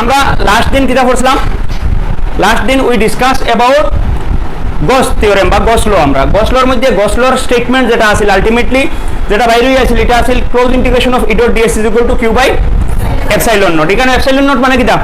আমরা লাস্ট দিন কিতা করছিলাম লাস্ট দিন we discuss about Gauss theorem বা গস ল আমরা গস লর মধ্যে গস লর স্টেটমেন্ট যেটা আছে আলটিমেটলি যেটা বাইরে আছে এটা আছে close integration of E dot ds is equal to q by epsilon naught এখানে এপসাইলন নট মানে কিটা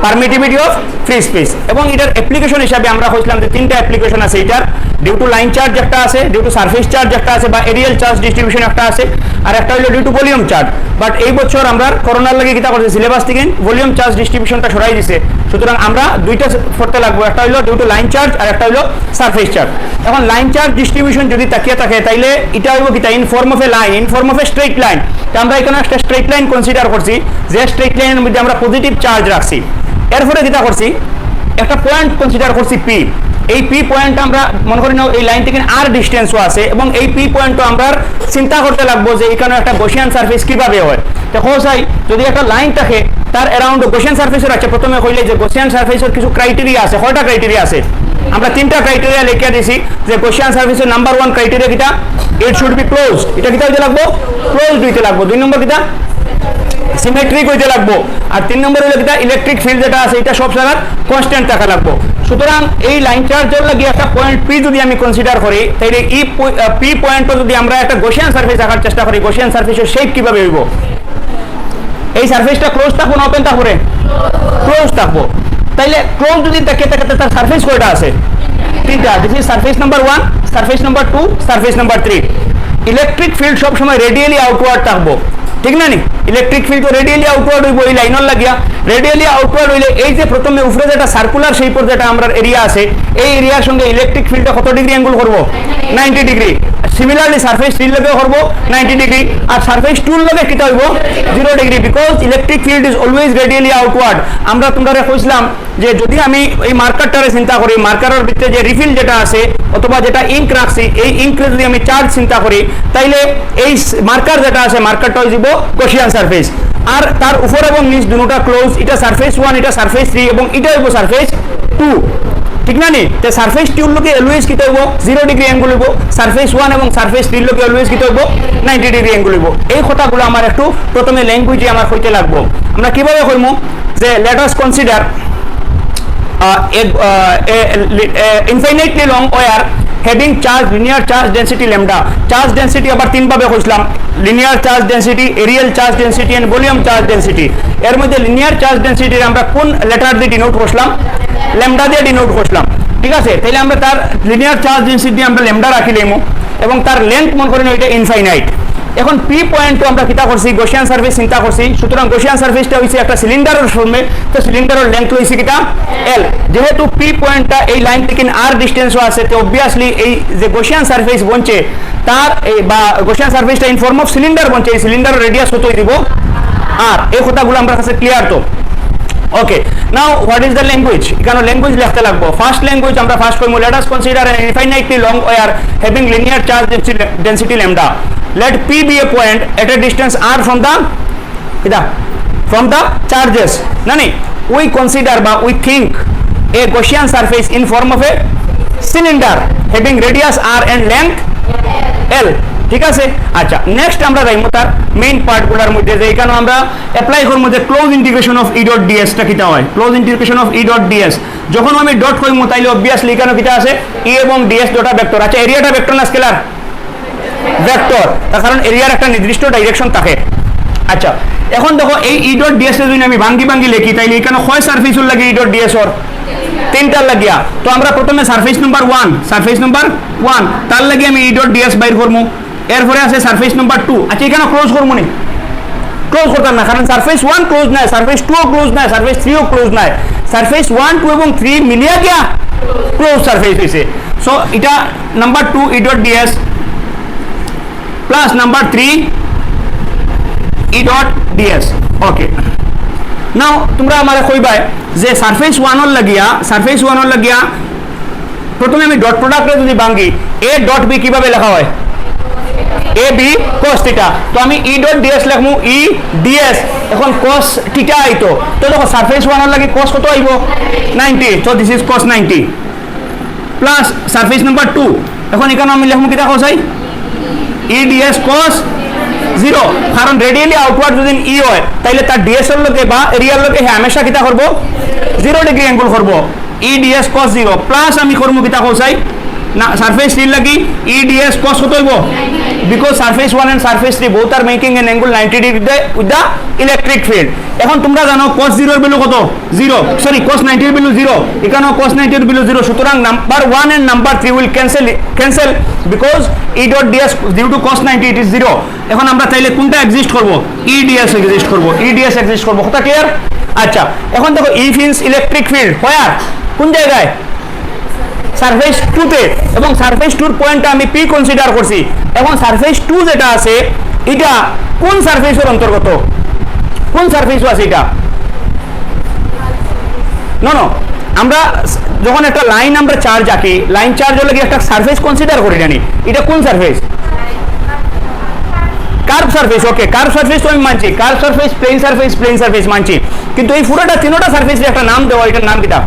পারমিটিভিটি অফ ফ্রি স্পেস এবং এটার অ্যাপ্লিকেশন হিসাবে আমরা কইছিলাম যে তিনটা অ্যাপ্লিকেশন আছে এটার ডিউ টু লাইন চার্জ একটা আছে ডিউ টু সারফেস চার্জ একটা আছে বা এরিয়াল চার্জ ডিস্ট্রিবিউশন একটা আছে আর একটা হলো due to volume charge but এই বছর আমরা করোনার লাগি কিটা করছি সিলেবাস থেকে ভলিউম চার্জ ডিস্ট্রিবিউশনটা সরাই দিছে সুতরাং আমরা দুইটা করতে লাগবো একটা হলো ডিউ টু লাইন চার্জ আর একটা হলো সারফেস চার্জ এখন লাইন চার্জ ডিস্ট্রিবিউশন যদি তাকিয়ে থাকে তাইলে এটা হইব কিটা in form of A line in form of A straight line তো আমরা এখানে একটা স্ট্রেট লাইন কনসিডার করছি যে স্ট্রেট লাইনের মধ্যে আমরা পজিটিভ চার্জ রাখছি এরপরে যেটা করছি একটা পয়েন্ট কনসিডার করছি পি এই পি পয়েন্ট আমরা মনে করি না এই লাইন থেকে আর ডিস্টেন্সও আছে এবং এই পি পয়েন্টও আমরা চিন্তা করতে লাগবো যে এখানে একটা গসিয়ান সারফেস কিভাবে হয় দেখো চাই যদি একটা লাইন থাকে তার অ্যারাউন্ড গসিয়ান সারফেসের আছে প্রথমে কইলে যে গসিয়ান সারফেসের কিছু ক্রাইটেরিয়া আছে কয়টা ক্রাইটেরিয়া আছে আমরা তিনটা ক্রাইটেরিয়া লিখে দিছি যে গসিয়ান সারফেসের নাম্বার 1 ক্রাইটেরিয়া কিটা ইট শুড বি ক্লোজড এটা কিটা হইতে লাগবো ক্লোজড হইতে লাগবো দুই নম্বর কিটা সিমেট্রিক হইতে লাগবো আর তিন নম্বর হলো কিটা ইলেকট্রিক ফিল্ড যেটা আছে এটা সব জায়গায় কনস্ট্যান্ট থাকা লাগবো সুতরাং এই লাইন চার্জের লাগি একটা পয়েন্ট পি যদি আমি কনসিডার করি তাহলে এই পি পয়েন্টও যদি আমরা একটা গসিয়ান সারফেস রাখার চেষ্টা করি গসিয়ান সারফেসের শেপ কিভাবে হইব এই সারফেসটা ক্লোজ থাকবো না ওপেন থাকবো ক্লোজ থাকবো তাইলে ক্লোজ যদি থাকে তার সারফেস কয়টা আছে তিনটা this is surface number 1 surface number 2 surface number 3 electric field সব সময় রেডিয়ালি আউটওয়ার্ড থাকবো ঠিক না নি ইলেকট্রিক ফিল্ড তো রেডিয়ালি আউটওয়ার্ড হইব এই লাইনর লাগিয়া রেডিয়ালি আউটওয়ার্ড হইলে এই যে প্রথমে উপরে যেটা সার্কুলার শেপের যেটা আমরা এরিয়া আছে এই এরিয়ার সঙ্গে ইলেকট্রিক ফিল্ডটা কত ডিগ্রি অ্যাঙ্গেল করব 90 ডিগ্রি সিমিলারলি সারফেস 3 লগে করব 90 ডিগ্রি আর সারফেস 2 লগে কিটা হইব 0 degree because electric field is always radially outward আমরা তোমরা কইছিলাম যে যদি আমি এই মার্কারটারে চিন্তা করি মার্কারের ভিতরে যে রিফিল যেটা আছে অথবা যেটা ইঙ্ক রাখছি এই ইঙ্কে যদি আমি চার্জ চিন্তা করি তাইলে এই মার্কার যেটা আছে মার্কারটা হইব গসিয়ান সারফেস আর তার উপর এবং নিচ দুটোটা ক্লোজ এটা সারফেস 1 এটা সারফেস 3 এবং এটা হইব সারফেস 2 ঠিক না নি তে সারফেস 2 লগে অলওয়েজ কিটা হইব 0 ডিগ্রি অ্যাঙ্গেল হইব সারফেস 1 এবং সারফেস 3 লগে অলওয়েজ কিটা হইব 90 ডিগ্রি অ্যাঙ্গেল হইব এই কথাগুলো আমার একটু প্রথমে ল্যাঙ্গুয়েজে আমার হইতে লাগবো আমরা কিভাবে কইমু যে let us consider infinitely long wire having charge linear charge density lambda charge density আবার তিন ভাবে কইছিলাম linear charge density aerial charge density and volume charge density এর মধ্যে linear charge density আমরা কোন লেটার দিয়ে ডিনোট করছিলাম lambda দিয়ে ডিনোট করছিলাম ঠিক আছে তাহলে আমরা তার linear charge density আমরা lambda রাখিলাম এবং তার লেন্থ মনে করেন এটা ইনফাইনাইট এখন পি পয়েন্ট আমরা কিটা করছি গসিয়ান সারফেস চিন্তা করছি সুতরাং গসিয়ান সারফেসটা হইছে একটা সিলিন্ডারের ফর্মে তো সিলিন্ডারের লেন্থ হইছে কিটা এল যেহেতু পি পয়েন্টটা এই লাইন থেকে আর ডিসটেন্সও আছে তো অবভিয়াসলি এই যে গসিয়ান সারফেস বনছে তার এই বা গসিয়ান সারফেসটা ইন ফর্ম অফ সিলিন্ডার বনছে এই সিলিন্ডারের রেডিয়াস কতই দিব আর এই কথাগুলো আমরা কাছে ক্লিয়ার তো okay now what is the language এখানে ল্যাঙ্গুয়েজ লিখতে লাগবো ফার্স্ট ল্যাঙ্গুয়েজ আমরা first কইমু let us consider an infinitely long wire having linear charge density lambda let p be a point at a distance r from the charges nani we consider ba we think a Gaussian surface in form of a cylinder having radius r and length l ঠিক আছে আচ্ছা next আমরা যাইমু তার main পার্টগুলোর মধ্যে যে এখানে আমরা apply করব যে close integration of E dot DS টা কিটা হয় close integration of E dot DS যখন আমি ডট কইমু তাইলে অবভিয়াসলি এখানে কিটা আছে ই এবং ডিএস দুটো ভেক্টর আচ্ছা এরিয়াটা ভেক্টর না স্কেলার ভেক্টর তার কারণ এরিয়ার একটা নির্দিষ্ট ডাইরেকশন থাকে আচ্ছা এখন দেখো এই ই ডট ডিএস এর যদি আমি ভাঙ্গি লিখি তাইলে এখানে কয় সারফেসর লাগে ই ডট ডিএস এর তিনটা লাগিয়া তো আমরা প্রথমে সারফেস নাম্বার 1 তার লাগি আমি ই ডট ডিএস বাইর করমু এরপরে আছে সারফেস নাম্বার 2 আচ্ছা এখানে ক্লোজ করব নি ক্লোজ করতাম না কারণ সারফেস 1 ক্লোজ না সারফেস 2 ও ক্লোজ না সারফেস 3 ও ক্লোজ না সারফেস 1 2 এবং 3 মিলিয়া গিয়া ক্লোজ সারফেস হইছে সো এটা number 2 E dot DS plus number 3 E dot DS okay now তোমরা আমারে কইবা যে সারফেস 1 এর লাগিয়া প্রথমে আমি ডট প্রোডাক্টে যদি ভাঙি a ডট b কিভাবে লেখা হয় a b cos থিটা তো আমি e dot ds লিখমু e ds এখন cos থিটা আইতো তো দেখো সারফেস 1 এর লাগি cos কত আইবো 90 so this is cos 90 plus surface number 2 এখন এখানে আমি লিখমু কিটা cos I e ds cos zero, কারণ রেডিয়ালি আউটওয়ার্ড যদি ই হয় তাহলে তার ডিএস এর লোকে বা এরিয়ার লোকে হামেশা কিতা করব 0 ডিগ্রি অ্যাঙ্গেল করব। ই ডিএস cos 0 প্লাস আমি করব কিতা কোসাই না সারফেস 3 লাগি ই ডিএস cos কত হইব, because surface 1 and surface 3 both are making an angle 90 degree with the electric field। এখন তোমরা জানো cos 0 এর ভ্যালু কত 0, সরি cos 90 এর ভ্যালু 0, এখানেও cos 90 এর ভ্যালু 0, সুতরাং number 1 and number 3 will cancel because e dot ds due to cos 90 it is 0। এখন আমরা তাইলে কোনটা এক্সিস্ট করব, e ds এক্সিস্ট করব, e ds এক্সিস্ট করব, কথা ক্লিয়ার? আচ্ছা এখন দেখো E means ইলেকট্রিক ফিল্ড হোয়ার, কোন জায়গায় সারফেস 2 তে, এবং সারফেস 2 এর পয়েন্টটা আমি পি কনসিডার করছি। এখন সারফেস 2 যেটা আছে এটা কোন সারফেসের অন্তর্গত, কোন সারফেস আছে এটা? নো আমরা যখন একটা লাইন আমরা চার্জ আঁকি, লাইন চার্জ হলে কি একটা সারফেস কনসিডার করি জানি, এটা কোন সারফেস? Curve surface. Okay, curve surface তো আমি মানছি, কার্ভ সারফেস, প্লেন সারফেস মানছি, কিন্তু এই পুরোটা তিনটা সারফেসের একটা নাম দেওয়া, এটার নাম কিটা?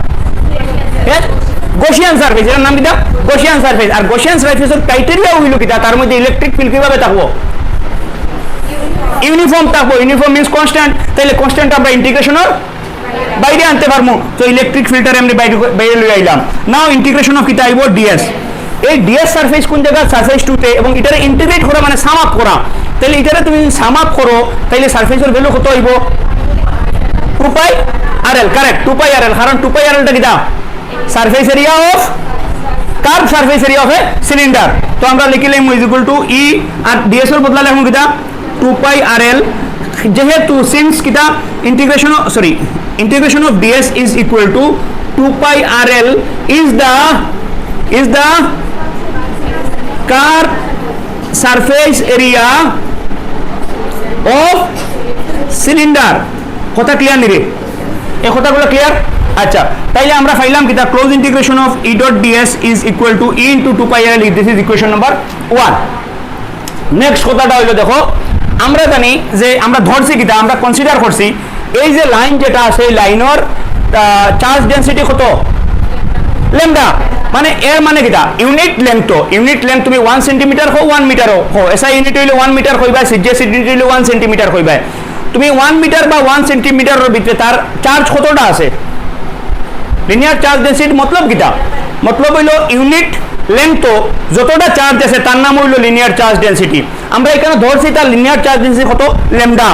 Gaussian surface. এটার নাম কিটা? Gaussian surface. আর গসিয়ান সারফেসের ক্রাইটেরিয়া হইল কিটা, তার মধ্যে ইলেকট্রিক ফিল্ড কিভাবে থাকবো? ইউনিফর্ম থাকবো। ইউনিফর্ম মিন্স কনস্ট্যান্ট, তাহলে কনস্ট্যান্ট আমরা ইন্টিগ্রেশনের বাইরে আনতে পারবো, তো ইলেকট্রিক ফিল্টার আমি বাইরে লই আইলাম। নাও ইন্টিগ্রেশন অফ কিটা আইব ডিএস। এই ডিএস সারফেস কোন জায়গা? সারফেস 2 তে, এবং এটারে ইন্টিগ্রেট করা মানে সাম আপ করা, তাহলে এটারে তুমি সাম আপ করো তাহলে সারফেসের ভ্যালু কত হইব? 2 pi rl, correct 2 pi rl, কারণ 2 পাই rl টা কিটা? Surface area of curve, surface area of a cylinder. তো আমরা লিখিলাম ইজ ইকুয়াল টু ই, আর ডিএস এর বদলা লিখুন কিটা 2 পাই rl, যেহেতু সিন্স কিটা integration of ds is equal to 2 pi rl is the curved surface area of cylinder। কথা ক্লিয়ার নিরে? এই কথাগুলো ক্লিয়ার? আচ্ছা, তাইলে আমরা পাইলাম কিটা close integration of E dot ds is equal to E into 2 pi rl, this is equation number 1। Next কথাটা হইলো দেখো, আমরা জানি যে আমরা ধরছি কিটা, আমরা কনসিডার করছি এই যে লাইন যেটা আছে এই লাইনের চার্জ ডেনসিটি কত? ল্যামডা। মানে এর মানে কিটা ইউনিট লেংথ, তো ইউনিট লেংথ তুমি 1 সেন্টিমিটার হো 1 মিটার হো, এসা ইউনিট হইলে 1 মিটার কইবা, সিজে ইউনিট হইলে 1 সেন্টিমিটার কইবা। তুমি 1 মিটার বা 1 সেন্টিমিটারের ভিতরে তার চার্জ কতটা আছে? লিনিয়ার চার্জ ডেনসিটি মতলব কিটা? মতলব হইলো ইউনিট লেংথ যতটা চার্জ আছে তার নাম হইলো লিনিয়ার চার্জ ডেনসিটি। আমরা এখানে ধরছি তার লিনিয়ার চার্জ ডেনসিটি কত? ল্যামডা।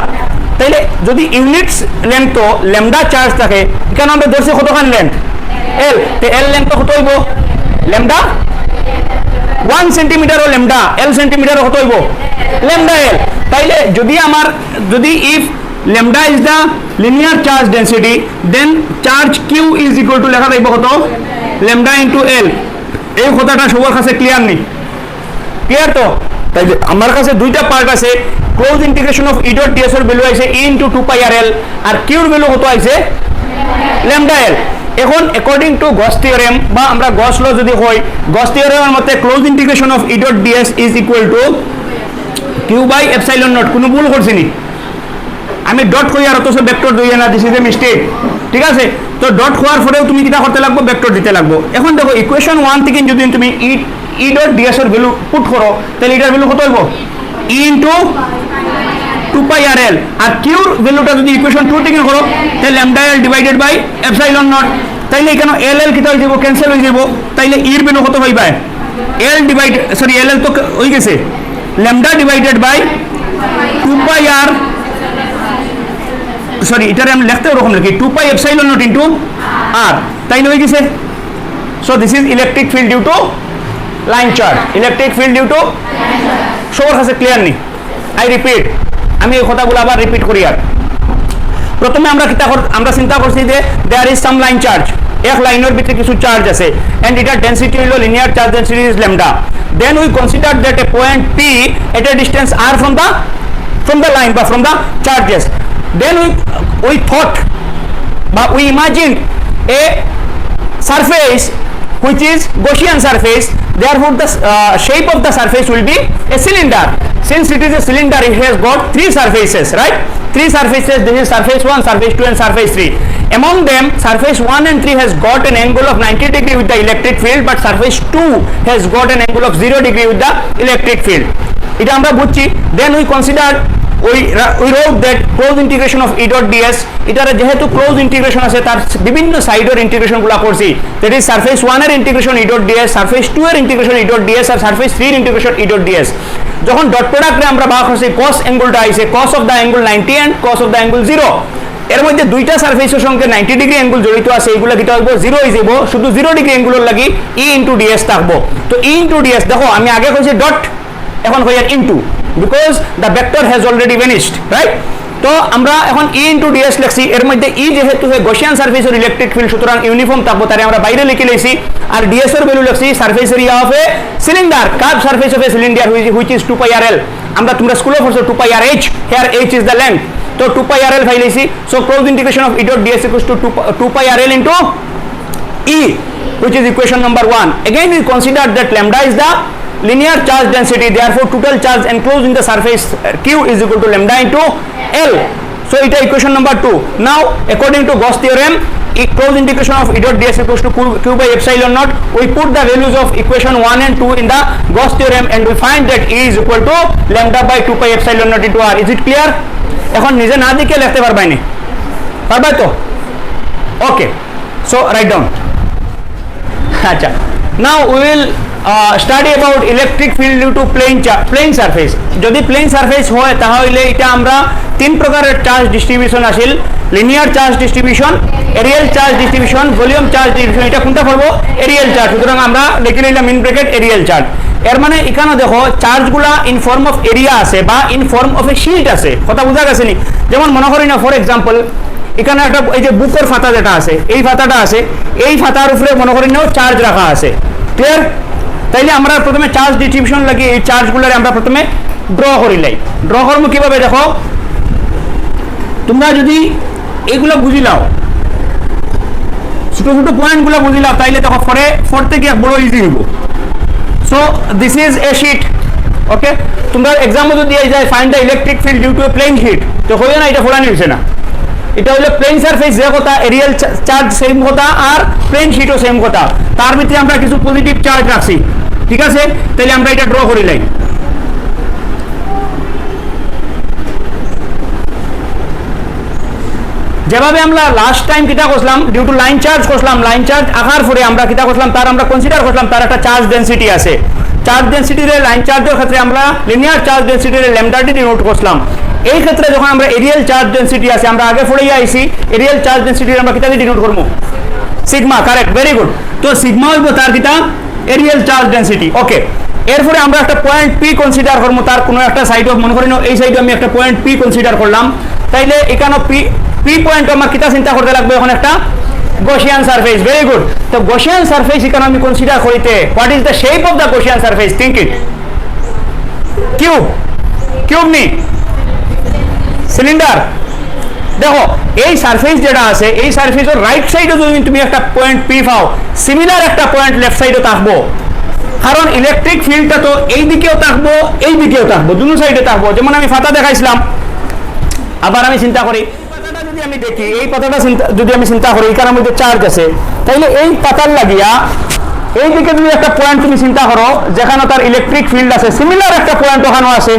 তাইলে যদি ইউনিট লেংথ ল্যামডা চার্জ থাকে, এখানে আমরা ধরছি কতখান লেন্থ? এল, তে এল লেংথ কত হইব? ল্যামডা 1 সেন্টিমিটার ও ল্যামডা এল সেন্টিমিটার কত হইব? Lambda l. তাইলে যদি if lambda is the linear charge density, then charge q is equal to লেখা যাইব কত? Lambda into l. এই কথাটা সবার কাছে ক্লিয়ার নেই? ক্লিয়ার তো? তাই আমার কাছে দুইটা পার্ট আছে, close integration of E dot ds এর ভ্যালু আছে E into 2 pi rl, আর Q এর ভ্যালু কত আছে? Lambda l। এখন অ্যাকর্ডিং টু গস থিওরেম বা আমরা গস ল যদি হয়, গস থিওরেমের মতে close integration of E dot ds is equal two Q by epsilon naught। কোনো ভুল করছি নি? আমি ডট কই আর অতসব ভেক্টর দই না, দিস ইজ এ মিস্টেক, ঠিক আছে? তো ডট হওয়ার পরেও তুমি কিটা করতে লাগবো? ভেক্টর দিতে লাগবো। এখন দেখো ইকুয়েশন 1 থেকে যদি তুমি E dot ds এর ভ্যালু পুট করো, তাহলে এটার ভ্যালু কত হইব? E into 2 pi rl, আর Q এর ভ্যালুটা যদি ইকুয়েশন 2 থেকে করো তাহলে lambda l divided by epsilon naught. তাইলে এখানে এল কিটা হয়ে যাব? ক্যান্সেল হয়ে যাব। তাইলে E এর ভ্যালু কত হইবা? এল তো হয়ে গেছে, lambda divided by 2 pi r, sorry এটারে আমি লিখতে ওরকম লিখি 2 pi epsilon naught into r, তাইলে হয়ে গেছে। So this is electric field due to line charge, electric field due to. সবার কাছে ক্লিয়ার নেই? আই রিপিট, আমি এই কথাগুলো আবার রিপিট করি। আর প্রথমে আমরা চিন্তা করছি যে there is some line charge, এক লাইনের ভিতরে কিছু চার্জ আছে, এন্ড এটার ডেনসিটি হলো linear charge density is lambda. Then we consider that a point P at a distance r from the line বা from the charges. Then we thought but we imagined a surface which is Gaussian surface, therefore the shape of the surface will be a cylinder. Since it is a cylinder, it has got 3 surfaces, right? 3 surfaces, this is surface 1, surface 2 and surface 3. Among them, surface 1 and 3 has got an angle of 90 degree with the electric field, but surface 2 has got an angle of 0 degree with the electric field. এটা আমরা বুঝছি। Then we consider we wrote that close integration of e.ds এটার যেহেতু close integration আছে তার বিভিন্ন সাইডের integration গুলা করছি, দ্যাট ইজ সারফেস 1 এর ইন্টিগ্রেশন e.ds, সারফেস 2 এর ইন্টিগ্রেশন e.ds আর সারফেস 3 এর ইন্টিগ্রেশন e.ds। যখন ডট প্রোডাক্টে আমরা ভাগ করছি cos অ্যাঙ্গেলটা আইছে cos of the angle 90 and cos of the angle 0, এর মধ্যে দুইটা সারফেসের সঙ্গে 90 ডিগ্রি অ্যাঙ্গেল জড়িত আছে, এইগুলা কি থাকবো 0 হয়ে যাব, শুধু 0 ডিগ্রি অ্যাঙ্গেলের লাগি e ইনটু ds থাকবো। তো e ইনটু ds দেখো আমি আগে কইছি ডট, এখন কই আর into, because the vector has already vanished, right. তো আমরা এখন e ইনটু ds লিখছি, এর মধ্যে e যেহেতু হয় গসিয়ান সারফেসের ইলেকট্রিক ফিল্ড সুতরাং ইউনিফর্ম থাকবো, তারে আমরা বাইরে লিখে লইছি। আর ds এর ভ্যালু লিখছি surface area of a cylinder, curve surface of a cylinder which is 2 pi rl। আমরা তোমরা স্কুলে পড়ছো 2 pi rh, here h is the length, তো 2 pi rl ফাইল লইছি। So close integration of e.ds equals to 2 pi rl into e, which is equation number 1. Again we consider that lambda is the linear charge density, therefore total charge enclosed in the surface q is equal to lambda into l. So it is equation number 2. Now according to Gauss theorem, close integration of e.ds equals to q by epsilon naught. We put the values of equation 1 and 2 in the Gauss theorem and we find that e is equal to lambda by 2 pi epsilon naught into r. Is it clear? এখন নিজে না দেখে লিখতে পারবাই না, পারবাই তো? Okay, so write down. আচ্ছা, now we will study about electric field due to plane surface. যদি প্লেন সারফেস হয় তাহলে এটা আমরা তিন প্রকারের চার্জ ডিস্ট্রিবিউশন আসিল, linear charge distribution, areal charge distribution, volume charge distribution. এটা কোনটা করবো? Areal charge. সুতরাং আমরা লিখে নিলাম ইন ব্র্যাকেট এরিয়াল চার্জ। এর মানে এখানে দেখো চার্জগুলা ইন ফর্ম অফ এরিয়া আছে বা in form of A shield আছে, কথা বোঝা গেছে নি? যেমন মনে করি না ফর এক্সাম্পল এখানে একটা এই যে বুকের ফাতা যেটা আছে, এই ফাতাটা আছে, এই ফাতার উপরে মনে করি না চার্জ রাখা আছে, ক্লিয়ার? তাইলে আমরা প্রথমে চার্জ ডিস্ট্রিবিউশন লাগি এই চার্জগুলোর আমরা প্রথমে ড্র করি লাই। ড্র করবো কিভাবে দেখো, তোমরা যদি এইগুলো বুঝি নাও, ছোট ছোট পয়েন্টগুলো বুঝি নাও, তাইলে দেখো ফর থেকে বড় ইজি হইব। So this is a sheet, okay? তোমরা এক্সাম্পল যদি দিয়ে যায় find the electric field due to a plane sheet, তো হইও না, এটা ফোড়ানি হইছে না। এটা হলো প্লেন সারফেস যে কথা, এরিয়াল চার্জ সেম কথা, আর প্লেন শিটও সেম কথা। তার ভিতরে আমরা কিছু পজিটিভ চার্জ রাখছি, ঠিক আছে? তাহলে আমরা এটা ড্র করি লাই। যেভাবে আমরা লাস্ট টাইম কিটা করলাম ডিউ টু লাইন চার্জ করলাম, লাইন চার্জ আঁকার পরে আমরা কিটা করলাম তার আমরা কনসিডার করলাম তার একটা চার্জ ডেনসিটি আছে। চার্জ ডেনসিটির লাইন চার্জের ক্ষেত্রে আমরা লিনিয়ার চার্জ ডেনসিটির ল্যামডাটি ডিনোট করলাম। এই ক্ষেত্রে যখন আমরা এরিয়াল চার্জ ডেনসিটি আছে, আমরা আগে পড়ে আইছি এরিয়াল চার্জ ডেনসিটি আমরা কিটা দিয়ে ডিনোট করবো? Sigma, correct, very good. তো সিগমা হইব তার কিটা এরিয়াল চার্জ ডেনসিটি, ওকে। এরপরে আমরা একটা পয়েন্ট পি কনসিডার করবো, তার কোনো একটা সাইড অফ মনে করি না এই সাইডে আমি একটা পয়েন্ট পি কনসিডার করলাম। তাইলে এখানে পি পয়েন্ট আমার কিটা চিন্তা করতে লাগবে? এখন একটা গসিয়ান সারফেস, ভেরি গুড। তো গসিয়ান সারফেস এখানে আমি কনসিডার করিতে, what is the shape of the Gaussian surface? Think it. Cube, cube নি সিলিন্ডার। দেখো এই সারফেস যেটা আছে, এই সারফেসের রাইট সাইডে যদি তুমি একটা পয়েন্ট পি পাও, সিমিলার একটা পয়েন্ট লেফট সাইডে থাকবো, কারণ ইলেকট্রিক ফিল্ডটা তো এই দিকেও থাকবো এই দিকেও থাকবো, দুটো সাইডে থাকবো। যেমন আমি ফাতা দেখাইছিলাম, আবার আমি চিন্তা করি পাতাটা যদি আমি দেখি, এই পাতাটা যদি আমি চিন্তা করি এখানের মধ্যে চার্জ আছে, তাইলে এই পাতার লাগিয়া এই দিকে যদি একটা পয়েন্ট তুমি চিন্তা করো যেখানে তার ইলেকট্রিক ফিল্ড আছে, সিমিলার একটা পয়েন্ট ওখানেও আছে,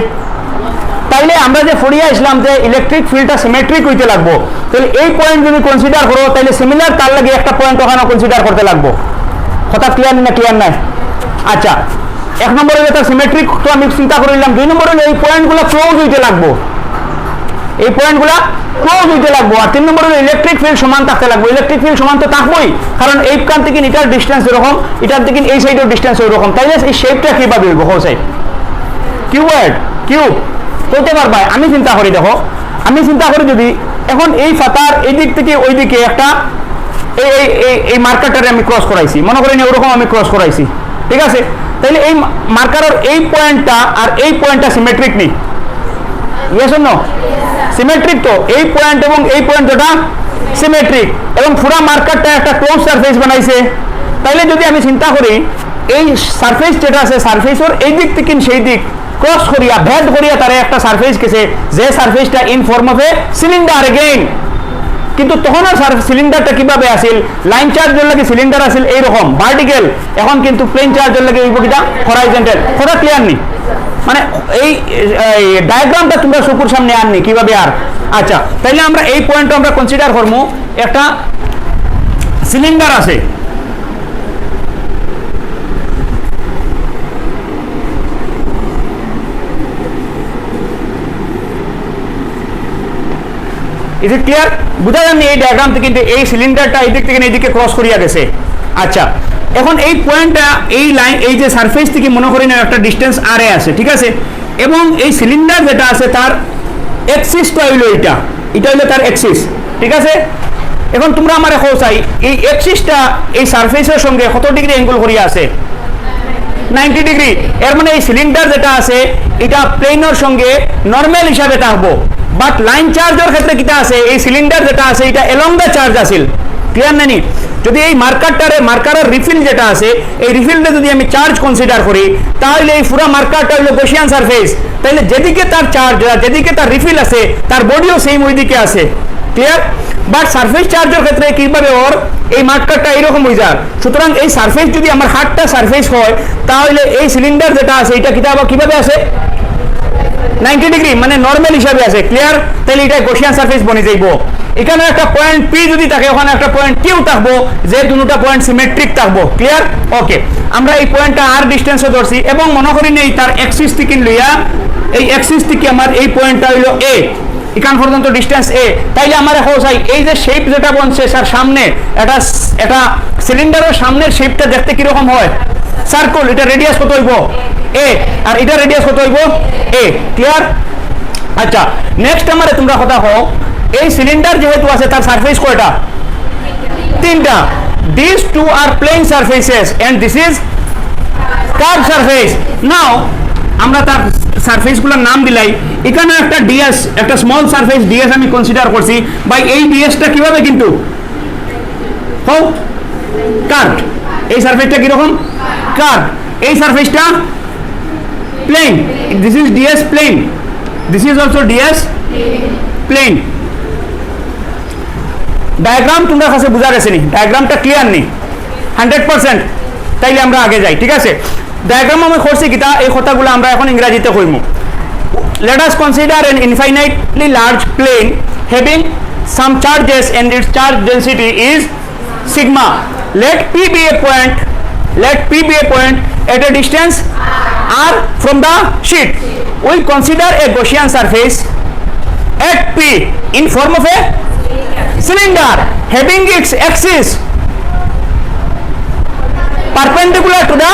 তাইলে আমরা যে ফড়িয়ে আসলাম যে ইলেকট্রিক ফিল্ডটা সিমেট্রিক হইতে লাগবো, তাহলে এই পয়েন্ট যদি কনসিডার করো তাহলে সিমিলার তার লাগে একটা পয়েন্ট ওখানে কনসিডার করতে লাগবো। কথা ক্লিয়ার না ক্লিয়ার নাই? আচ্ছা, এক নম্বরে তার সিমেট্রিক তো আমি চিন্তা করিলাম, দুই নম্বরে এই পয়েন্টগুলো ক্লোজ হইতে লাগবো, এই পয়েন্টগুলো ক্লোজ হইতে লাগবো, আর তিন নম্বরে ইলেকট্রিক ফিল্ড সমান থাকতে লাগবো। ইলেকট্রিক ফিল্ড সমান তো থাকবোই, কারণ এইখান থেকে এটার ডিস্টেন্স এরকম, এটার থেকে এই সাইডের ডিস্টেন্স ওইরকম, তাইলে এই শেপটা কিভাবে হইব? হোল সাইড কিউবয়েড, কিউব করতে পারবা। আমি চিন্তা করি, দেখো আমি চিন্তা করি যদি এখন এই ফাতার এই দিক থেকে ওই দিকে একটা এই মার্কারটারে আমি ক্রস করাইছি, মনে করি না ওরকম আমি ক্রস করাইছি, ঠিক আছে? তাহলে এই মার্কারের এই পয়েন্টটা আর এই পয়েন্টটা সিমেট্রিক নেই? Yes or no? সিমেট্রিক। তো এই পয়েন্ট এবং এই পয়েন্ট যেটা সিমেট্রিক, এবং পুরা মার্কারটা একটা ক্লোজ সারফেস বানাইছে। তাইলে যদি আমি চিন্তা করি এই সারফেস যেটা আছে, সারফেসের এই দিক থেকে সেই দিক ক্রস করিয়া ভেদ করিয়া তারা একটা সারফেস গেছে, যে সারফেসটা in form of a cylinder again. কিন্তু তখন সিলিন্ডারটা কিভাবে আসিল? লাইন চার্জের লাগে সিলিন্ডার আসিল এইরকম ভার্টিক্যাল, এখন কিন্তু প্লেন চার্জের লাগে হইব কিটা হরাইজন্টাল। কথা ক্লিয়ার নি? মানে এই ডায়াগ্রামটা তোমরা চকুর সামনে আননি কিভাবে আর আচ্ছা তাইলে আমরা এই পয়েন্টটা আমরা কনসিডার করবো একটা সিলিন্ডার আছে ইজ ইট ক্লিয়ার বুঝা যায়নি এই ডায়াগ্রাম থেকে কিন্তু এই সিলিন্ডারটা এই দিক থেকে এইদিকে ক্রস করিয়া গেছে আচ্ছা এখন এই পয়েন্টটা এই লাইন এই যে সারফেস থেকে মনে করি না একটা ডিস্টেন্স আর এ আছে ঠিক আছে এবং এই সিলিন্ডার যেটা আছে তার এক্সিসটা হইলো এটা হইলো তার এক্সিস ঠিক আছে এখন তোমরা আমার এখন চাই এই এক্সিসটা এই সারফেসের সঙ্গে কত ডিগ্রি অ্যাঙ্গেল করিয়া আছে 90 ডিগ্রি এর মানে এই সিলিন্ডার যেটা আছে এটা প্লেনের সঙ্গে নরমাল হিসাবে থাকবো বাট লাইন চার্জের ক্ষেত্রে কিটা আছে এই সিলিন্ডার যেটা আছে এটা এলং দ্য চার্জ আছিল ক্লিয়ার নানি যদি এই মার্কারের রিফিল যেটা আছে এই রিফিলটা যদি আমি চার্জ কনসিডার করি তাহলে এই পুরো মার্কারটা হলো গসিয়ান সারফেস তাহলে যেদিকে তার চার্জ যেদিকে তার রিফিল আছে তার বডিও সেম ওইদিকে আছে ক্লিয়ার বাট সারফেস চার্জের ক্ষেত্রে কিভাবে ওর এই মার্কারটা এইরকম হয়ে যায় সুতরাং এই সারফেস যদি আমার হাতটা সারফেস হয় তাহলে এই সিলিন্ডার যেটা আছে এটা কিভাবে আছে 90 ডিগ্রি মানে নরমাল হিসাবে আছে ক্লিয়ার তাহলে এটা গসিয়ান সারফেস বনে যাইব এখানে একটা পয়েন্ট পি যদি থাকে ওখানে একটা পয়েন্ট কিউ থাকবো যে দুটো পয়েন্ট সিমেট্রিক থাকবো ক্লিয়ার ওকে আমরা এই পয়েন্টটা আর ডিসটেন্সে ধরছি এবং মনে করি নেই তার এক্সিস থেকে লইয়া এই এক্সিস থেকে আমার এই পয়েন্টটা হইলো এ এখান পর্যন্ত ডিসটেন্স এ তাইলে আমার এখন চাই এই যে শেপ যেটা বনছে তার সামনে এটা সিলিন্ডারের সামনের শেপটা দেখতে কিরকম হয় সার্কেল এটা রেডিয়াস কত হইব এ আর এটা রেডিয়াস কত হইব এ ক্লিয়ার আচ্ছা নেক্সট আমারে তোমরা কথা হও এই সিলিন্ডার যেহেতু আছে তার সারফেস কয়টা তিনটা these two are plane surfaces and this is curved surface now আমরা তার সারফেসগুলোর নাম দিলাই এখানে একটা ডিএস একটা স্মল সারফেস ডিএস আমি কনসিডার করছি বাই এই ডিএসটা কিভাবে কিন্তু হও কার্ভড এই সারফেসটা কি রকম কার্ভ এই সারফেসটা plane this is this plane this is also this plane diagram তোমরা কাছে বুঝা গেছে নি ডায়াগ্রামটা ক্লিয়ার নি 100% তাইলে আমরা আগে যাই ঠিক আছে ডায়াগ্রাম আমি করছি কিটা এই কথাগুলো আমরা এখন ইংরেজিতে কইব let us consider an infinitely large plane having some charges and its charge density is sigma let p be a point at a distance r from the sheet we consider a Gaussian surface at p in form of a cylinder having its axis perpendicular to the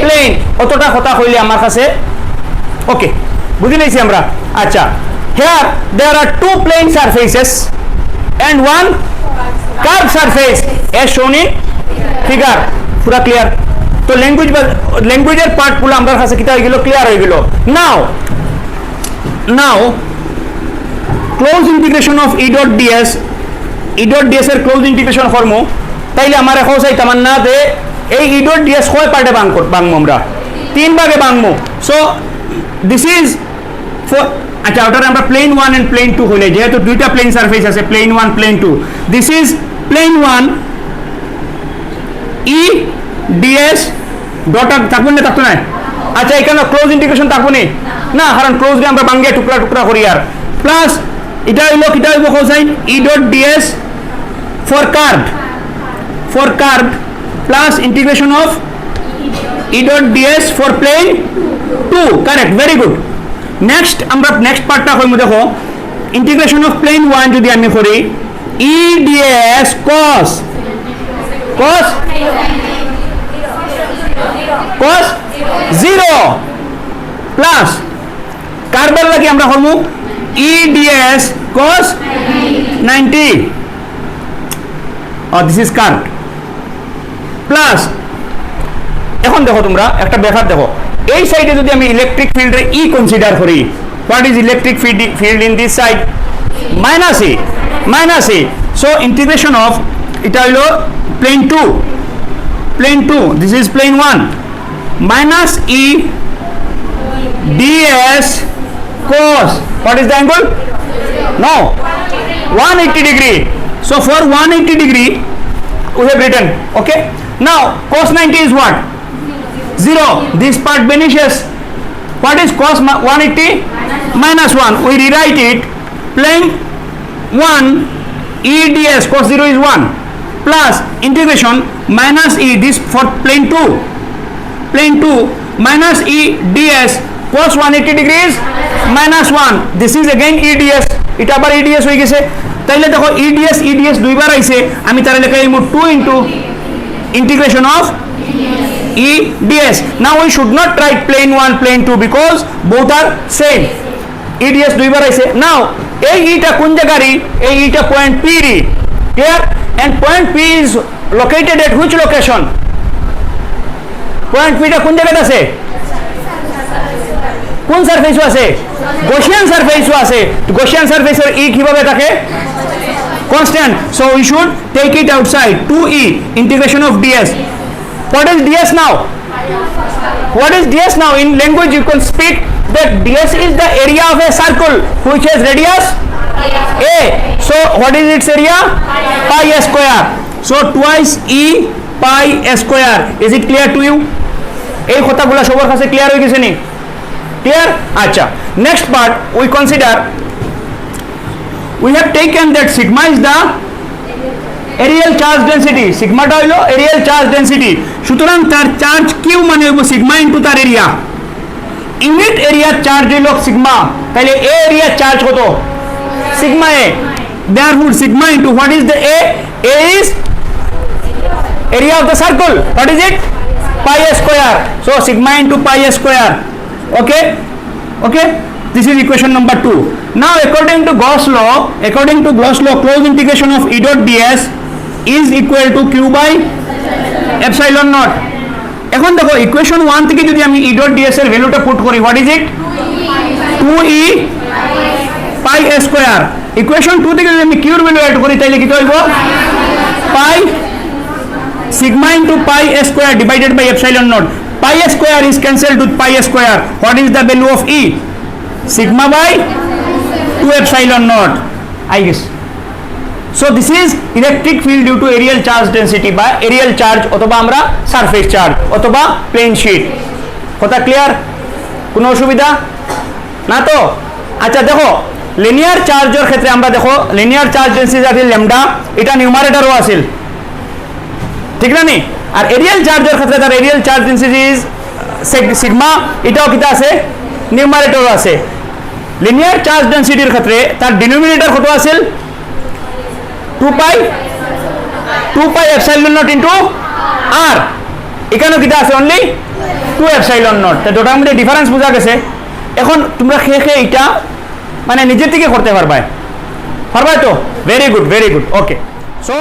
plane অতটা কথা কইলে আমার কাছে ওকে বুঝি নাইছি আমরা আচ্ছা here there are two plane surfaces and one curved surface as shown in figure পুরা clear তো ল্যাঙ্গুয়েজের পার্টগুলো আমার কাছে কিটা হয়ে গেল ক্লিয়ার হয়ে গেল now close integration of E dot ds এর ক্লোজ ইন্টিগ্রেশন ফর্ম তাইলে আমার এখন চাই তামান্না যে এই E dot ds কয় পার্টে ভাঙবো আমরা তিন ভাগে ভাঙবো সো দিস ইজ ফর আচ্ছা ওটারে আমরা প্লেন 1 এন্ড প্লেন 2 হইলে যেহেতু দুইটা প্লেন সারফেস আছে plane 1 plane 2 this is plane 1 E ds dot থাকবো না আচ্ছা এখানে ক্লোজ ইন্টিগ্রেশন থাকবো না কারণ ক্লোজ দিয়ে আমরা ভাঙিয়ে টুকরা করি আর প্লাস এটা হইলো cosine E dot ds for curved plus integration of E dot ds for plane 2 correct very good next আমরা next পার্টটা কইমু দেখো integration of plane 1 যদি আমি করি E ds cos 0 plus কার্ভের লাগি আমরা করমু E ds cos 90 this is curved plus এখন দেখো তোমরা একটা ব্যাপার দেখো এই সাইডে যদি আমি ইলেকট্রিক ফিল্ডে ই কনসিডার করি what is electric field in this side minus A so integration of এটা হলো plane 2 this is plane 1 minus E ds cos what is the angle no 180 degree so for 180 degree we have written okay now cos 90 is what 0. This part vanishes. What is cos 180? Minus 1. We rewrite it. Plane 1 e ds cos 0 is 1 plus integration minus e this for plane 2. Plane 2 minus e ds cos 180 degrees minus 1. This is again e ds. এটা আবার e ds হয়ে গেছে। তাইলে দেখো e ds দুইবার আইছে, আমি তার লেখা লিখব 2 into integration of e ds. Now we should not write plane 1 plane 2 because both are same. e ds দুইবার আইছে। Now এই ইটা কোন জায়গারই? এই ইটা পয়েন্ট p রি, clear? And point p is located at which location? Point p টা কোন জায়গাতে আছে? কোন সারফেসও আছে? গসিয়ান সারফেসও আছে। গসিয়ান সারফেসের ই কিভাবে থাকে? Constant. So we should take it outside. 2e integration of ds. What is ds now? What is ds now? In language you can speak that ds is the area of a circle which has radius a. So what is its area? Pi a square. So twice e pi a square. Is it clear to you? এই কথাগুলো সবার কাছে clear হয়ে গেছে নি? Clear? আচ্ছা, next part we consider, we have taken that sigma is the areal charge density. Sigma টা হলো areal charge density. সুতরাং তার চার্জ কিউ মানে হইব সিগমা ইনটু তার এরিয়া। ইউনিট এরিয়া চার্জ হলো সিগমা, তাহলে এ এরিয়া চার্জ কত? Sigma A. Therefore sigma into what is the a? A is area of the circle. What is it? Pi a square. So sigma into pi a square. Okay? Okay? This is equation number 2. Now according to Gauss law, closed integration of E dot ds is equal to q by epsilon naught. এখন দেখো equation 1 থেকে যদি আমি E dot ds এর ভ্যালুটা put করি, what is it? 2e pi a square. Equation 2 থেকে যদি আমি q এর ভ্যালু অ্যাড করি তাহলে কি হইব? pi sigma into pi a square divided by epsilon naught. Pi a square is cancelled with pi a square. What is the value of E? Sigma by 2 epsilon naught, I guess. So this is electric field due to areal charge density by areal charge অথবা আমরা surface charge অথবা plane sheet. কথা clear? কোনো অসুবিধা না তো? আচ্ছা দেখো, লিনিয়ার চার্জের ক্ষেত্রে আমরা দেখো লিনিয়ার চার্জ ডেন্সিটি আছে ল্যামডা, এটা নিউমারেটরও আছে, ঠিক না নি? আর এরিয়াল চার্জের ক্ষেত্রে তার areal charge density is sigma, এটাও কিটা আছে? নিউমারেটরও আছে। লিনিয়ার চার্জ ডেন্সিটির ক্ষেত্রে তার ডিনোমিনেটর কত আছে? 2 pi epsilon naught into r. এখানেও কিটা আছে? Only 2 epsilon naught। তো দুটার মধ্যে ডিফারেন্স বোঝা গেছে। এখন তোমরা খেয়ে এটা মানে নিজের থেকে করতে পারবে তো? ভেরি গুড, ওকে। সো